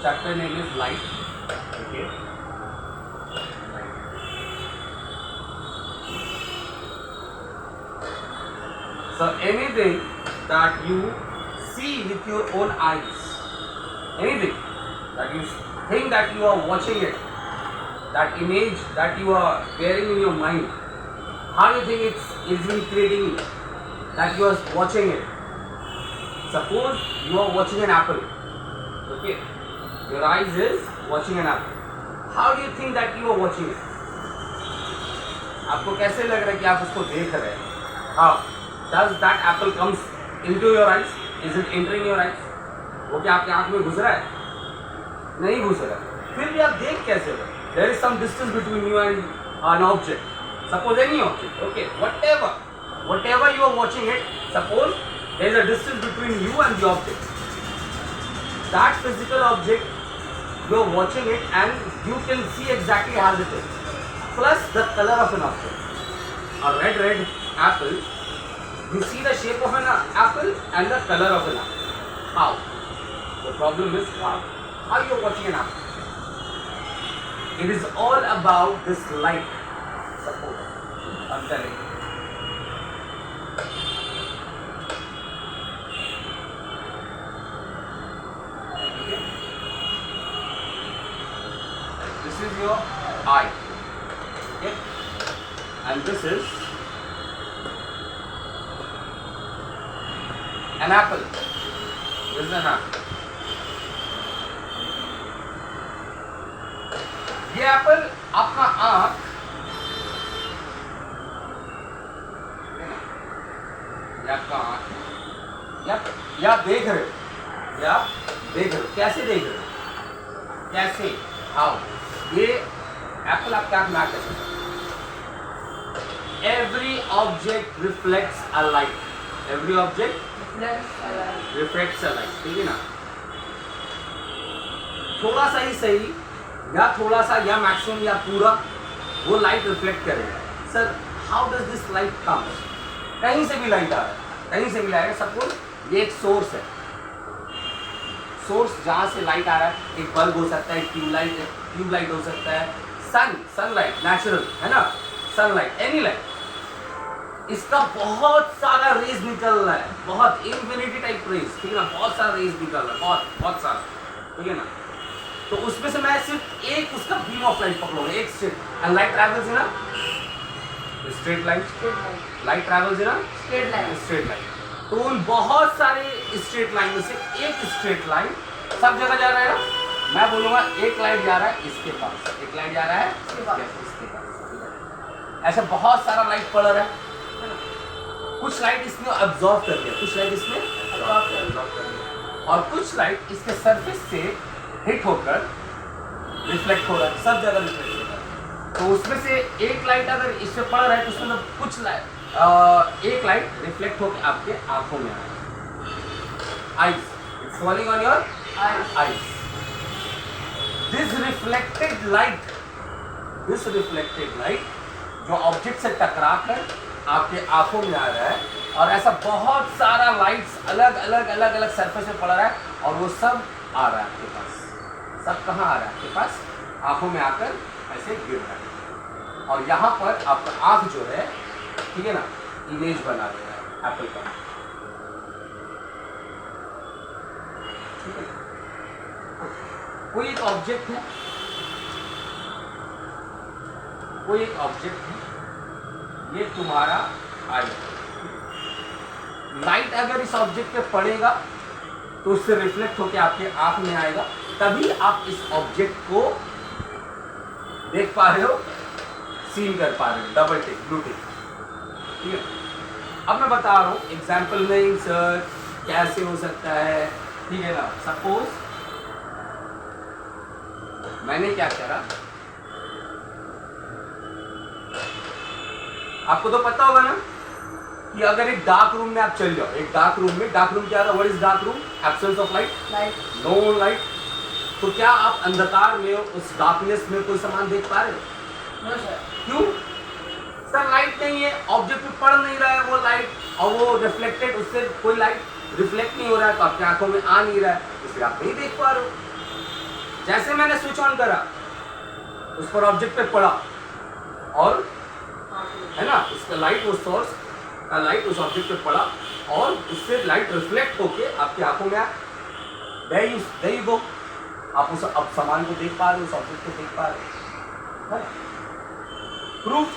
chapter name is light. Okay. So anything that you see with your own eyes, anything that you think that you are watching it, that image that you are bearing in your mind, how do you think it's been creating that you are watching it? Suppose you are watching an apple. Okay, your eyes is watching an apple. How do you think that you are watching it? आपको कैसे लग रहा है कि आप उसको देख रहे हैं? How does that apple comes into your eyes? Is it entering your eyes? वो क्या आपके आँख में घुस रहा है? नहीं घुस रहा है. फिर भी आप देख कैसे रहे? There is some distance between you and an object. Suppose any object. Okay, whatever you are watching it. Suppose there is a distance between you and the object. That physical object, you are watching it and you can see exactly as it is. Plus the color of an object. A red apple, you see the shape of an apple and the color of an apple. How? The problem is how you are watching an apple. It is all about this light. Suppose I'm telling you. Okay. This is your eye. Okay. And this is an apple. This is an apple. ये Apple आपका आँख या देख रहे हो, कैसे देख रहे हो, कैसे, हाउ, ये एप्पल आपके आँख में आकर every object reflects a light. Every object reflects a light. ठीक है ना? थोड़ा सा ही सही या थोड़ा सा या मैक्सिमम या पूरा वो लाइट रिफ्लेक्ट करेगा. Sir how does this light come? कहीं से भी लाइट आ रहा है, कहीं से भी लाइट. सपोज ये एक सोर्स है, सोर्स जहाँ से लाइट आ रहा है, एक बल्ब हो सकता है, ट्यूबलाइट हो सकता है, सनलाइट नेचुरल है ना, सनलाइट, एनी लाइट. इसका बहुत सारा रेज निकल रहा है, बहुत इन्फिनिटी टाइप रेज. ठीक है ना, बहुत सारा रेज निकल रहा है, बहुत सारा. ठीक है ना, तो उसमें से मैं सिर्फ एक उसका बीम ऑफ लाइट पकड़ूंगा, एक straight. And light travels in a straight line. Light travels in a straight line. तो उन बहुत सारे स्ट्रेट लाइन में से एक स्ट्रेट लाइन सब जगह जा रहा है ना. मैं बोलूंगा एक लाइट जा रहा है इसके पास, एक लाइट जा रहा है इसके पास. ऐसा बहुत सारा लाइट पड़ रहा है. कुछ लाइट इसने अब्जॉर्ब कर लिया, कुछ लाइट इसने अब्जॉर्ब कर लिया, और कुछ लाइट इसके सरफेस से हिट होकर रिफ्लेक्ट हो रहा है, सब जगह रिफ्लेक्ट हो रहा है. तो उसमें से एक लाइट अगर इस पे पड़ रहा है तो उसमें कुछ लाइट एक लाइट रिफ्लेक्ट होकर आपके आंखों में आ रहा है. Eyes, it's falling on your eyes. This reflected light जो ऑब्जेक्ट से टकरा कर आपके आंखों में आ रहा है, और ऐसा बहुत सारा लाइट्स अलग अलग सरफेस पे पड़ रहा है, और वो सब आ रहा है आपके पास. सब कहाँ आ रहा है आपके पास? आंखों में आकर ऐसे गिर रहा है, और यहाँ पर आपका आंख जो है, ठीक है ना, इमेज बना दे रहा है एप्पल का. ठीक है, कोई एक ऑब्जेक्ट है, ये तुम्हारा आई. लाइट अगर इस ऑब्जेक्ट पे पड़ेगा तो उससे रिफ्लेक्ट होकर आपके आंख में आएगा, तभी आप इस ऑब्जेक्ट को देख पा रहे हो, सीन कर पा रहे हो. Double tick, blue tick. ठीक है, अब मैं बता रहा हूँ एग्जाम्पल में इंसर्ट कैसे हो सकता है. ठीक है ना, सपोज मैंने क्या करा, आपको तो पता होगा ना कि अगर एक डार्क रूम में आप चल जाओ, एक डार्क रूम क्या था? What is dark room? Absence of light, no light. तो क्या आप अंधकार में उस डार्कनेस में कोई सामान देख पा रहे हो? क्यों? सर लाइट नहीं है, ऑब्जेक्ट पे पड़ नहीं रहा है वो लाइट, और वो रिफ्लेक्टेड, उससे कोई लाइट रिफ्लेक्ट नहीं हो रहा है तो आपकी आंखों में आ नहीं रहा है, इसलिए आप नहीं देख पा रहे हो। जैसे मैंने स्विच ऑन करा, उस पर ऑब्जेक्ट पे पड़ा और है ना, इसका लाइट, वो सोर्स का लाइट उस ऑब्जेक्ट पे पड़ा और उससे लाइट रिफ्लेक्ट होके आपकी आंखों में आया। There you go, आप उस अब सामान को देख पा रहे हो, उस ऑब्जेक्ट को देख पा रहे हो। प्रूफ